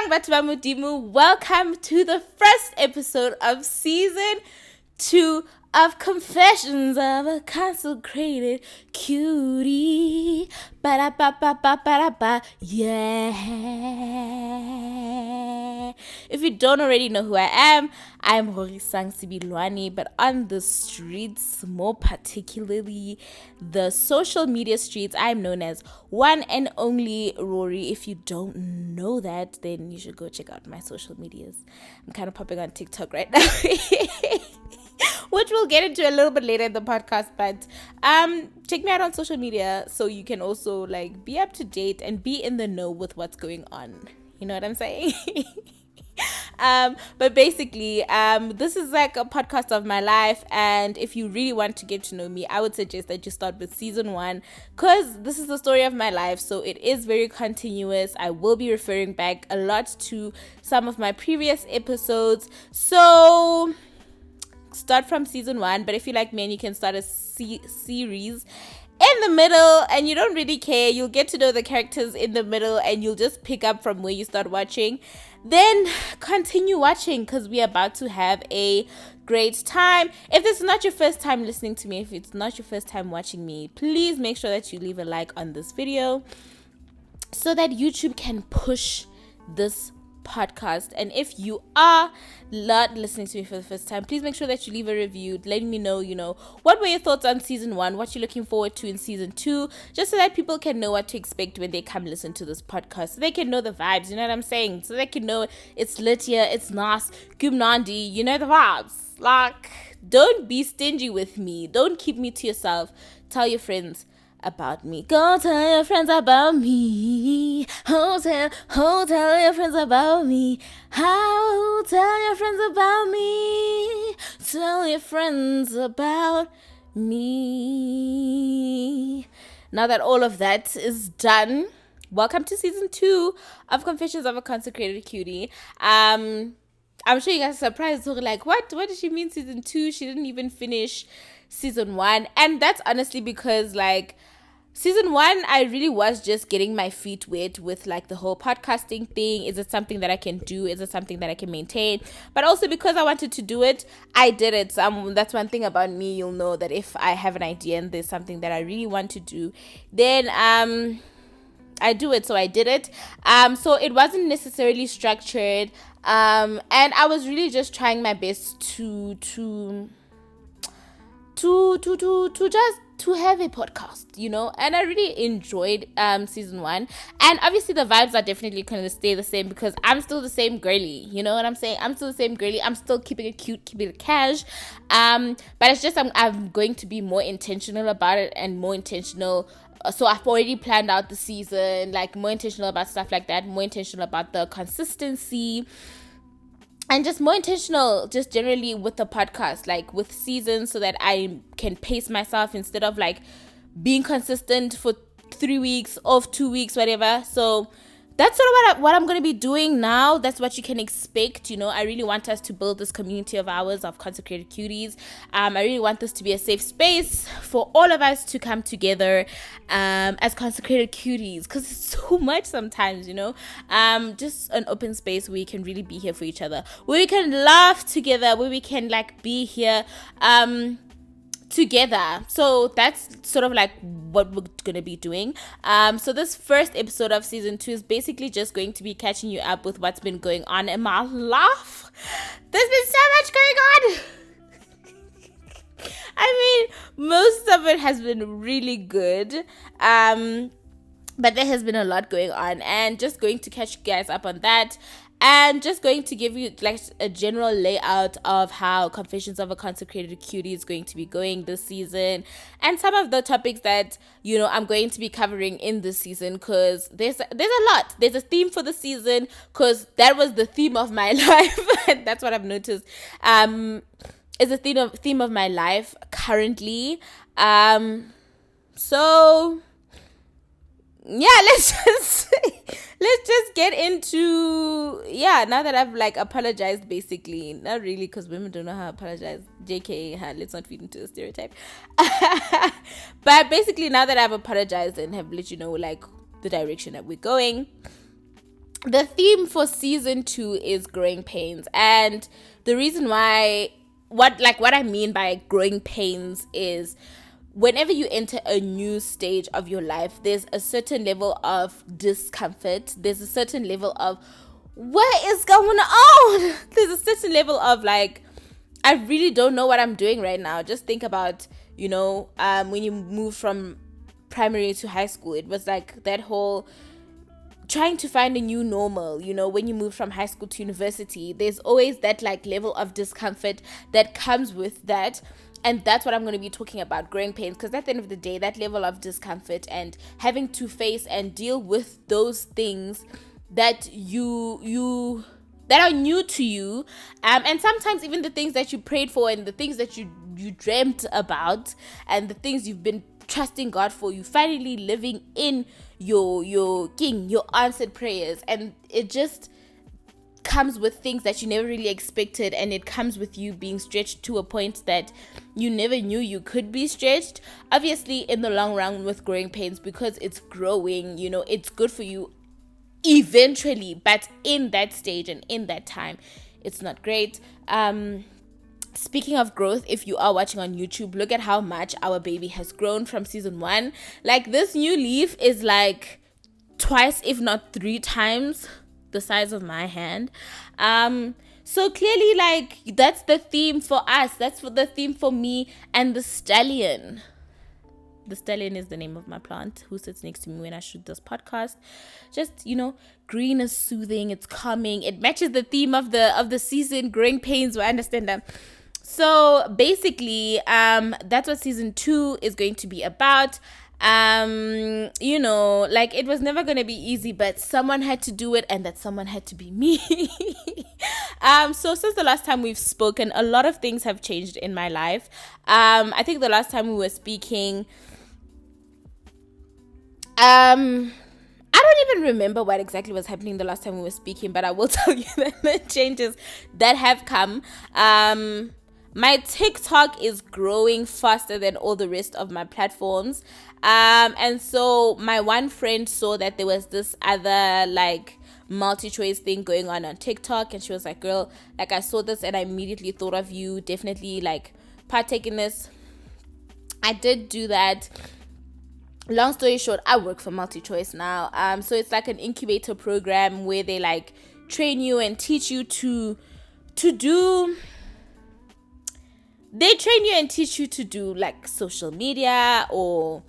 Heeelang batho ba Modimo. Welcome to the first episode of season 2 of Confessions of a Consecrated Cutie. Ba-da-ba-ba-ba-ba-da-ba. Yeah. If you don't already know who I am, I'm Heeelang Sibilwani, but on the streets, more particularly the social media streets, I'm known as one and only Rory. If you don't know that, then you should go check out my social medias. I'm kind of popping on TikTok right now. Which we'll get into a little bit later in the podcast, but check me out on social media so you can also like be up to date and be in the know with what's going on. You know what I'm saying? But basically, this is like a podcast of my life, and if you really want to get to know me, I would suggest that you start with season 1, because this is the story of my life, so it is very continuous. I will be referring back a lot to some of my previous episodes, so start from season 1. But if you like me and you can start a series in the middle and you don't really care, you'll get to know the characters in the middle and you'll just pick up from where you start watching, then continue watching, because we're about to have a great time. If this is not your first time listening to me, if it's not your first time watching me, please make sure that you leave a like on this video so that YouTube can push this podcast. And if you are not listening to me for the first time, please make sure that you leave a review letting me know, what were your thoughts on season 1, what you're looking forward to in season 2, just so that people can know what to expect when they come listen to this podcast, so they can know the vibes, you know what I'm saying, so they can know it's lit here, it's nice, Gumnandi, you know the vibes. Like, don't be stingy with me, don't keep me to yourself, tell your friends about me. Go tell your friends about me. Oh, tell your friends about me. How tell your friends about me. Tell your friends about me. Now that all of that is done, welcome to season 2 of Confessions of a Consecrated Cutie. I'm sure you guys are surprised. So like, what did she mean season 2? She didn't even finish season 1. And that's honestly because like season 1, I really was just getting my feet wet with like the whole podcasting thing. Is it something that I can do? Is it something that I can maintain? But also because I wanted to do it, I did it. That's one thing about me. You'll know that if I have an idea and there's something that I really want to do, then I do it. So I did it. So it wasn't necessarily structured. And I was really just trying my best to have a podcast, and I really enjoyed season 1. And obviously the vibes are definitely going to stay the same because I'm still the same girly, you know what I'm saying? I'm still the same girly. I'm still keeping it cute, keeping it cash, but it's just I'm going to be more intentional about it and more intentional. So I've already planned out the season, like more intentional about stuff like that, more intentional about the consistency, and just more intentional just generally with the podcast, like with seasons, so that I can pace myself instead of like being consistent for 3 weeks, off 2 weeks, whatever. So that's sort of what I'm going to be doing now. That's what you can expect. I really want us to build this community of ours of Consecrated Cuties. I really want this to be a safe space for all of us to come together as Consecrated Cuties, because it's so much sometimes, just an open space where we can really be here for each other, where we can laugh together, where we can like be here together. So that's sort of like what we're gonna be doing. So this first episode of season 2 is basically just going to be catching you up with what's been going on in my life. There's been so much going on. I mean, most of it has been really good, but there has been a lot going on, and just going to catch you guys up on that. And just going to give you like a general layout of how Confessions of a Consecrated Cutie is going to be going this season, and some of the topics that I'm going to be covering in this season, because there's a lot. There's a theme for the season, because that was the theme of my life. That's what I've noticed. Is a theme of my life currently. So yeah, let's just get into, now that I've like apologized, basically, not really, because women don't know how to apologize, JK, let's not feed into the stereotype. But basically, now that I've apologized and have let you know like the direction that we're going, the theme for season 2 is growing pains. And the reason why, what I mean by growing pains is, whenever you enter a new stage of your life, there's a certain level of discomfort. There's a certain level of, what is going on? There's a certain level of like, I really don't know what I'm doing right now. Just think about, when you move from primary to high school, it was like that whole trying to find a new normal. When you move from high school to university, there's always that like level of discomfort that comes with that. And that's what I'm going to be talking about, growing pains, because at the end of the day, that level of discomfort and having to face and deal with those things that that are new to you, and sometimes even the things that you prayed for and the things that you dreamt about and the things you've been trusting God for, you finally living in your answered prayers, and it just comes with things that you never really expected, and it comes with you being stretched to a point that you never knew you could be stretched. Obviously, in the long run with growing pains, because it's growing, it's good for you eventually, but in that stage and in that time, it's not great. Speaking of growth, if you are watching on YouTube, look at how much our baby has grown from season 1. Like, this new leaf is like twice, if not 3 times the size of my hand. So clearly, like, that's the theme for us. That's the theme for me and the stallion. The stallion is the name of my plant who sits next to me when I shoot this podcast. Just, green is soothing, it's calming, it matches the theme of the season, growing pains. I understand that. So basically, that's what season 2 is going to be about. Like, it was never going to be easy, but someone had to do it, and that someone had to be me. So since the last time we've spoken, a lot of things have changed in my life. I think the last time we were speaking, I don't even remember what exactly was happening the last time we were speaking, but I will tell you that the changes that have come. My TikTok is growing faster than all the rest of my platforms. And so my one friend saw that there was this other like multi-choice thing going on TikTok, and she was like, girl, like, I saw this and I immediately thought of you. Definitely like partake in this. I did do that. Long story short, I work for MultiChoice now. So it's like an incubator program where they like train you and teach you to do. They train you and teach you to do like social media, or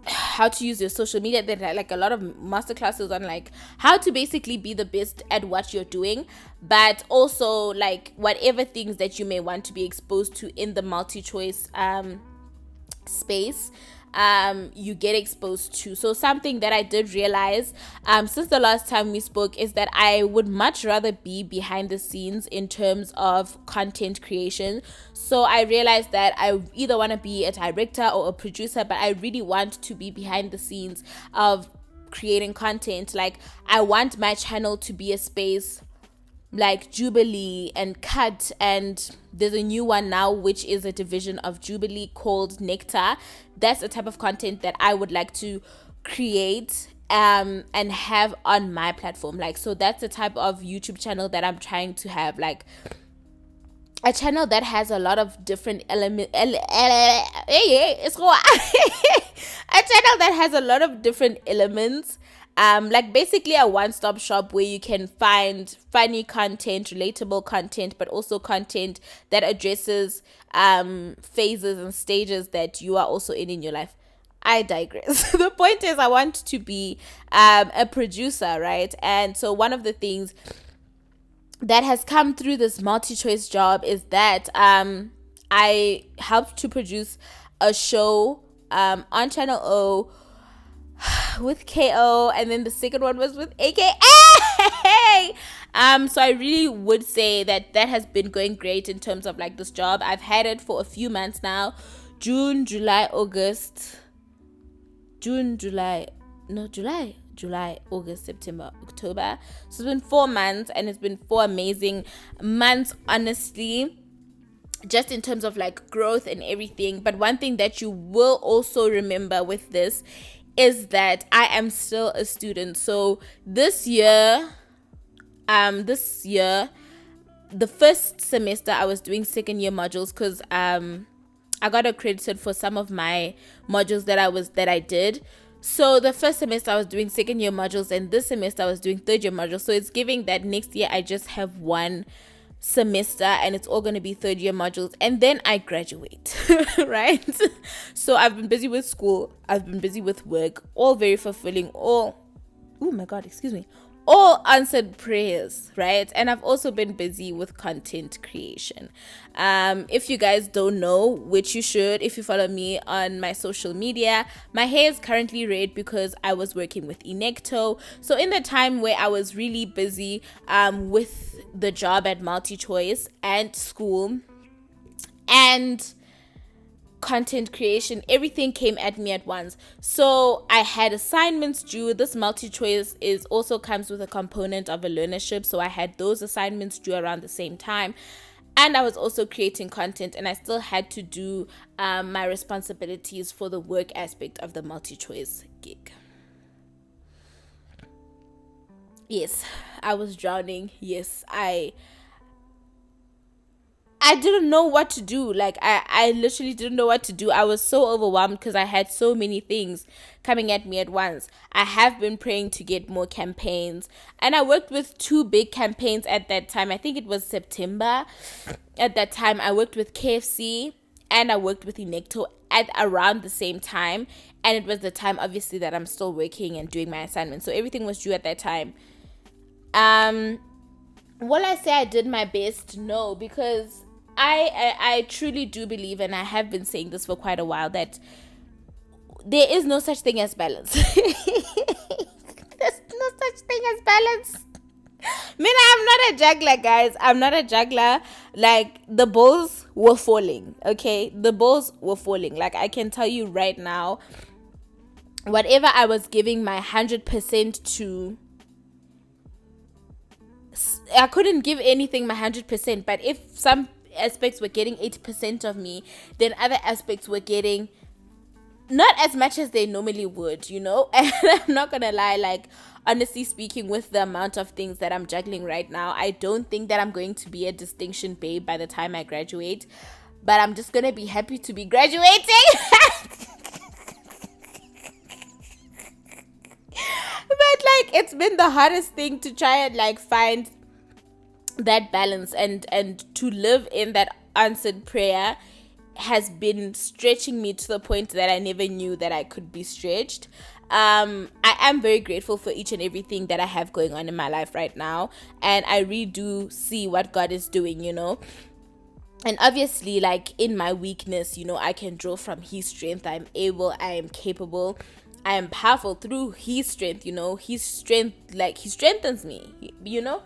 how to use your social media. There are like a lot of masterclasses on like how to basically be the best at what you're doing, but also like whatever things that you may want to be exposed to in the MultiChoice space, you get exposed to. So something that I did realize since the last time we spoke is that I would much rather be behind the scenes in terms of content creation. So I realized that I either want to be a director or a producer, but I really want to be behind the scenes of creating content. Like, I want my channel to be a space like Jubilee and Cut, and there's a new one now which is a division of Jubilee called Nectar. That's the type of content that I would like to create and have on my platform. Like, so that's the type of YouTube channel that I'm trying to have, like a channel that has a lot of different elements. A channel that has a lot of different elements. Like basically a one-stop shop where you can find funny content, relatable content, but also content that addresses phases and stages that you are also in your life. I digress. The point is, I want to be a producer, right? And so one of the things that has come through this MultiChoice job is that I helped to produce a show on Channel O with KO, and then the second one was with AKA. So I really would say that has been going great in terms of like this job. I've had it for a few months now. July, August, September, October. So it's been 4 months, and it's been 4 amazing months, honestly, just in terms of like growth and everything. But one thing that you will also remember with this is that I am still a student. So this year, the first semester I was doing second year modules because I got accredited for some of my modules that I did. So the first semester I was doing second year modules, and this semester I was doing third year modules. So it's giving that next year I just have one semester and it's all going to be third year modules, and then I graduate. Right? So I've been busy with school, I've been busy with work, all very fulfilling, all answered prayers, right? And I've also been busy with content creation. If you guys don't know, which you should if you follow me on my social media, my hair is currently red because I was working with Enecto. So in the time where I was really busy with the job at MultiChoice and school and content creation, everything came at me at once. So I had assignments due. This MultiChoice also comes with a component of a learnership, so I had those assignments due around the same time, and I was also creating content, and I still had to do my responsibilities for the work aspect of the MultiChoice gig. Yes, I was drowning. Yes, I didn't know what to do. Like, I literally didn't know what to do. I was so overwhelmed because I had so many things coming at me at once. I have been praying to get more campaigns, and I worked with 2 big campaigns at that time. I think it was September. At that time, I worked with KFC and I worked with Enecto at around the same time. And it was the time, obviously, that I'm still working and doing my assignments. So everything was due at that time. Will I say I did my best? No, because I truly do believe, and I have been saying this for quite a while, that there is no such thing as balance. There's no such thing as balance. I'm not a juggler, guys. I'm not a juggler. Like, the balls were falling, okay? The balls were falling. Like, I can tell you right now, whatever I was giving my 100% to, I couldn't give anything my 100%, but if some aspects were getting 80% of me, then other aspects were getting not as much as they normally would, you know. And I'm not gonna lie, like, honestly speaking, with the amount of things that I'm juggling right now, I don't think that I'm going to be a distinction babe by the time I graduate, but I'm just gonna be happy to be graduating. But like, it's been the hardest thing to try and like find that balance, and to live in that answered prayer has been stretching me to the point that I never knew that I could be stretched. I am very grateful for each and everything that I have going on in my life right now, and I really do see what God is doing, you know. And obviously, like, in my weakness, you know, I can draw from His strength. I'm able, I am capable, I am powerful through His strength, you know. His strength, like, He strengthens me, you know.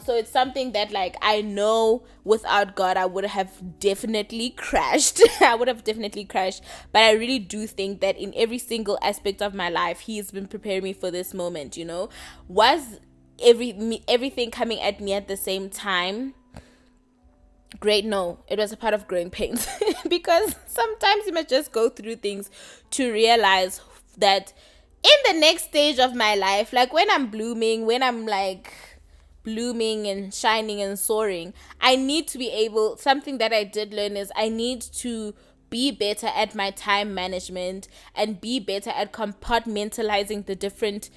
So it's something that, like, I know without God I would have definitely crashed. But I really do think that in every single aspect of my life, He has been preparing me for this moment, you know. Was everything coming at me at the same time great? No, it was a part of growing pains. Because sometimes you must just go through things to realize that in the next stage of my life, like when I'm blooming, when I'm like blooming and shining and soaring, I need to be able, something that I did learn is I need to be better at my time management and be better at compartmentalizing the different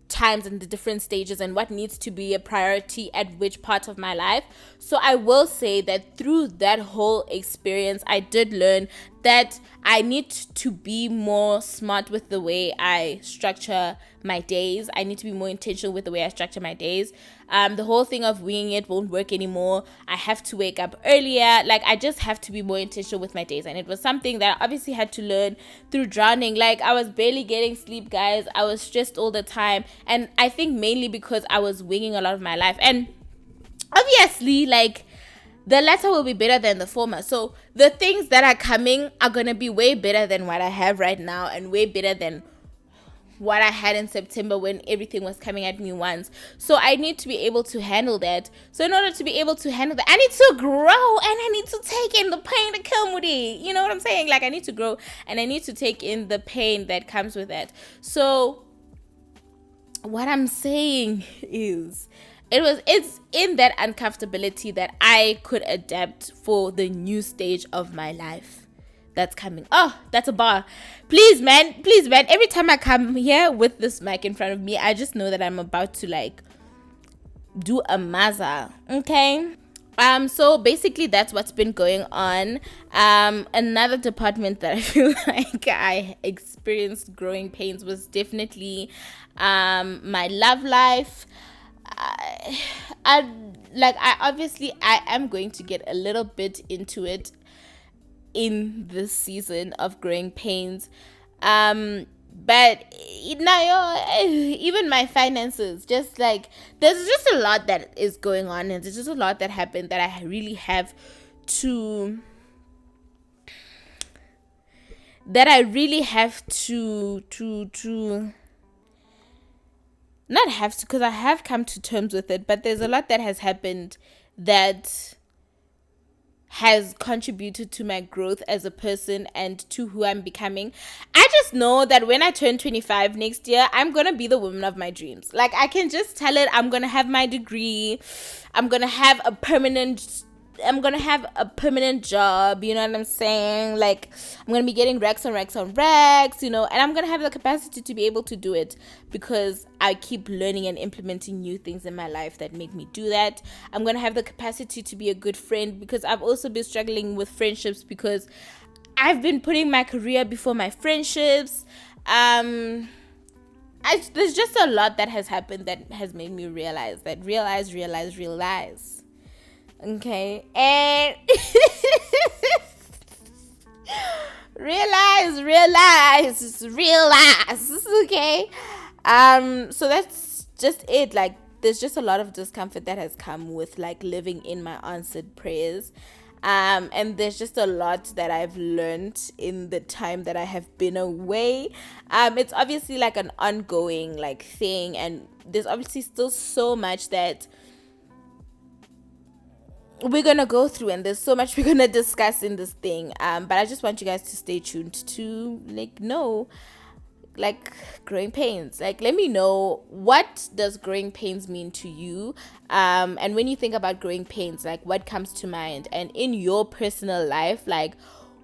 times and the different stages and what needs to be a priority at which part of my life. So I will say that through that whole experience, I did learn that I need to be more smart with the way I structure my days. I need to be more intentional with the way I structure my days. The whole thing of winging it won't work anymore. I have to wake up earlier. Like, I just have to be more intentional with my days. And it was something that I obviously had to learn through drowning. Like, I was barely getting sleep, guys. I was stressed all the time. And I think mainly because I was winging a lot of my life. And obviously, like, the latter will be better than the former. So the things that are coming are going to be way better than what I have right now, and way better than what I had in September when everything was coming at me once. So I need to be able to handle that. So in order to be able to handle that, I need to grow, and I need to take in the pain that comes with it. You know what I'm saying? Like, I need to grow, and I need to take in the pain that comes with that. So what I'm saying is, it's in that uncomfortability that I could adapt for the new stage of my life that's coming. Oh, that's a bar. Please, man. Every time I come here with this mic in front of me, I just know that I'm about to like do a maza. Okay. So basically that's what's been going on. Another department that I feel like I experienced growing pains was definitely my love life. I am going to get a little bit into it in this season of growing pains. But even my finances, just like, there's just a lot that is going on, and there's just a lot that happened that I really have to not have to, because I have come to terms with it, but there's a lot that has happened that has contributed to my growth as a person and to who I'm becoming. I just know that when I turn 25 next year, I'm gonna be the woman of my dreams. Like, I can just tell it. I'm gonna have my degree. I'm gonna have a permanent job, you know what I'm saying? Like, I'm gonna be getting racks on racks on racks, you know, and I'm gonna have the capacity to be able to do it because I keep learning and implementing new things in my life that make me do that. I'm gonna have the capacity to be a good friend because I've also been struggling with friendships because I've been putting my career before my friendships. There's just a lot that has happened that has made me realize. Okay, and realize, okay. So that's just it. Like, there's just a lot of discomfort that has come with like living in my answered prayers. And there's just a lot that I've learned in the time that I have been away. It's obviously like an ongoing like thing, and there's obviously still so much that we're gonna go through, and there's so much we're gonna discuss in this thing. But I just want you guys to stay tuned to know growing pains. Like, let me know, what does growing pains mean to you? And when you think about growing pains, like, what comes to mind? And in your personal life, like,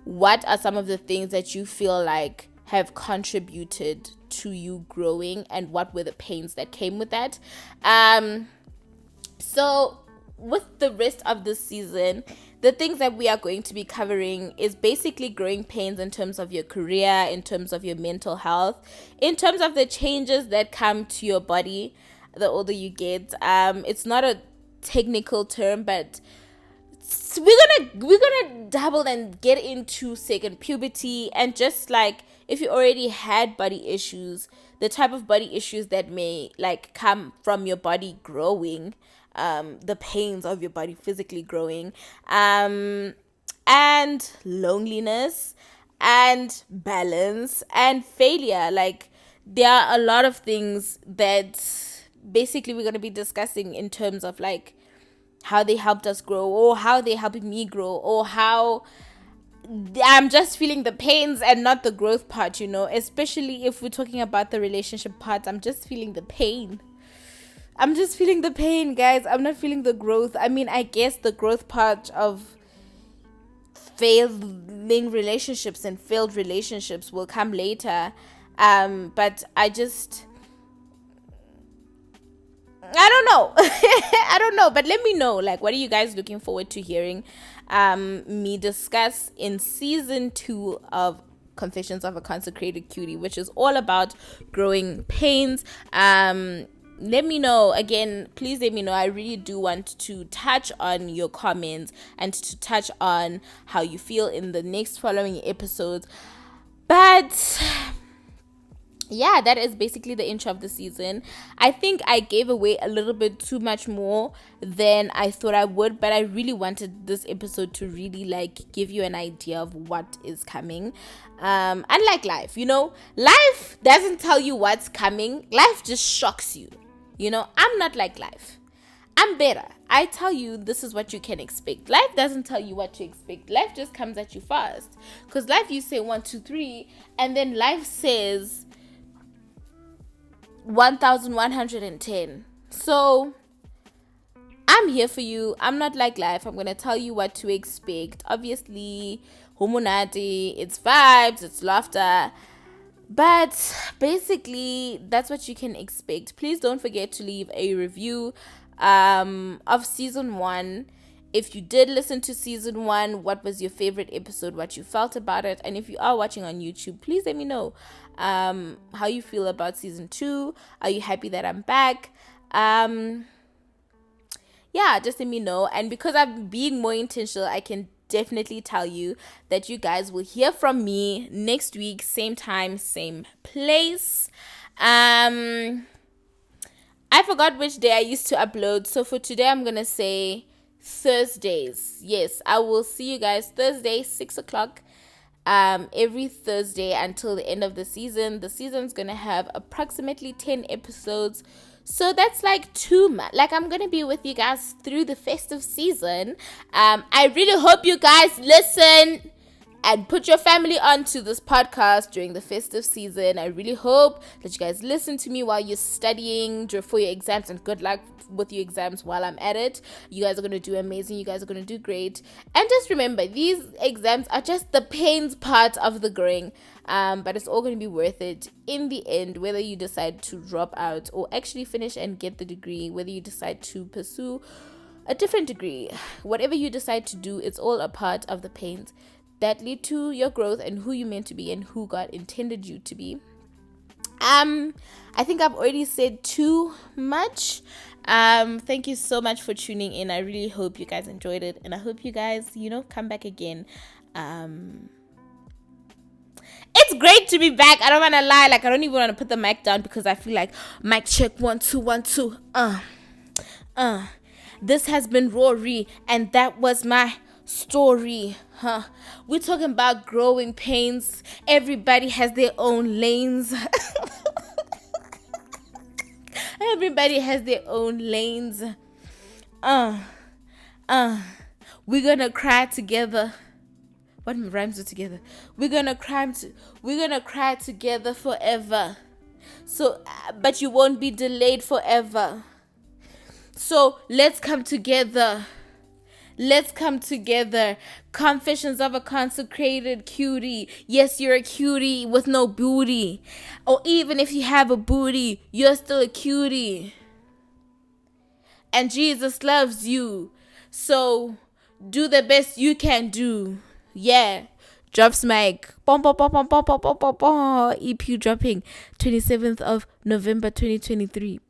what are some of the things that you feel like have contributed to you growing, and what were the pains that came with that? So with the rest of this season, the things that we are going to be covering is basically growing pains in terms of your career, in terms of your mental health, in terms of the changes that come to your body the older you get. It's not a technical term, but we're gonna dabble and get into second puberty, and just like, if you already had body issues, the type of body issues that may like come from your body growing, the pains of your body physically growing, and loneliness and balance and failure. Like, there are a lot of things that basically we're going to be discussing in terms of like how they helped us grow, or how they helped me grow, or how I'm just feeling the pains and not the growth part, you know. Especially if we're talking about the relationship part, I'm just feeling the pain, guys. I'm not feeling the growth. I mean, I guess the growth part of failing relationships and failed relationships will come later. But I don't know. I don't know. But let me know, like, what are you guys looking forward to hearing me discuss in season 2 of Confessions of a Consecrated Cutie, which is all about growing pains. Let me know. Again, please let me know. I really do want to touch on your comments and to touch on how you feel in the next following episodes. But yeah, that is basically the intro of the season. I think I gave away a little bit too much more than I thought I would, but I really wanted this episode to really like give you an idea of what is coming. Unlike life, life doesn't tell you what's coming. Life just shocks you. I'm not like life. I'm better. I tell you this is what you can expect. Life doesn't tell you what to expect. Life just comes at you fast. Because life, you say 1, 2, 3, and then life says 1110. So I'm here for you. I'm not like life. I'm gonna tell you what to expect. Obviously, homonati, it's vibes, it's laughter. But basically, that's what you can expect. Please don't forget to leave a review of season 1. If you did listen to season 1, what was your favorite episode, what you felt about it? And if you are watching on YouTube, please let me know how you feel about season 2. Are you happy that I'm back? Yeah, just let me know. And because I'm being more intentional, I can definitely tell you that you guys will hear from me next week, same time, same place. I forgot which day I used to upload, so for today I'm gonna say Thursdays. Yes, I will see you guys Thursday 6 o'clock every Thursday until the end of the season. The season's gonna have approximately 10 episodes, so that's like 2 months. Like, I'm gonna be with you guys through the festive season. I really hope you guys listen and put your family onto this podcast during the festive season. I really hope that you guys listen to me while you're studying for your exams, and good luck with your exams while I'm at it. You guys are going to do amazing. You guys are going to do great. And just remember, these exams are just the pains part of the growing, but it's all going to be worth it in the end, whether you decide to drop out or actually finish and get the degree, whether you decide to pursue a different degree. Whatever you decide to do, it's all a part of the pains that lead to your growth and who you're meant to be and who God intended you to be. I think I've already said too much. Thank you so much for tuning in. I really hope you guys enjoyed it, and I hope you guys, come back again. It's great to be back. I don't want to lie. Like, I don't even want to put the mic down because I feel like mic check 1 2 1 2. This has been Rory, and that was my story. We're talking about growing pains. Everybody has their own lanes. Everybody has their own lanes. We're gonna cry together. What rhymes with together? We're gonna cry together forever. So, but you won't be delayed forever. So let's come together. Let's come together. Confessions of a Consecrated Cutie. Yes, you're a cutie with no booty. Or even if you have a booty, you're still a cutie. And Jesus loves you. So do the best you can do. Yeah. Drops mic. EP dropping 27th of November 2023.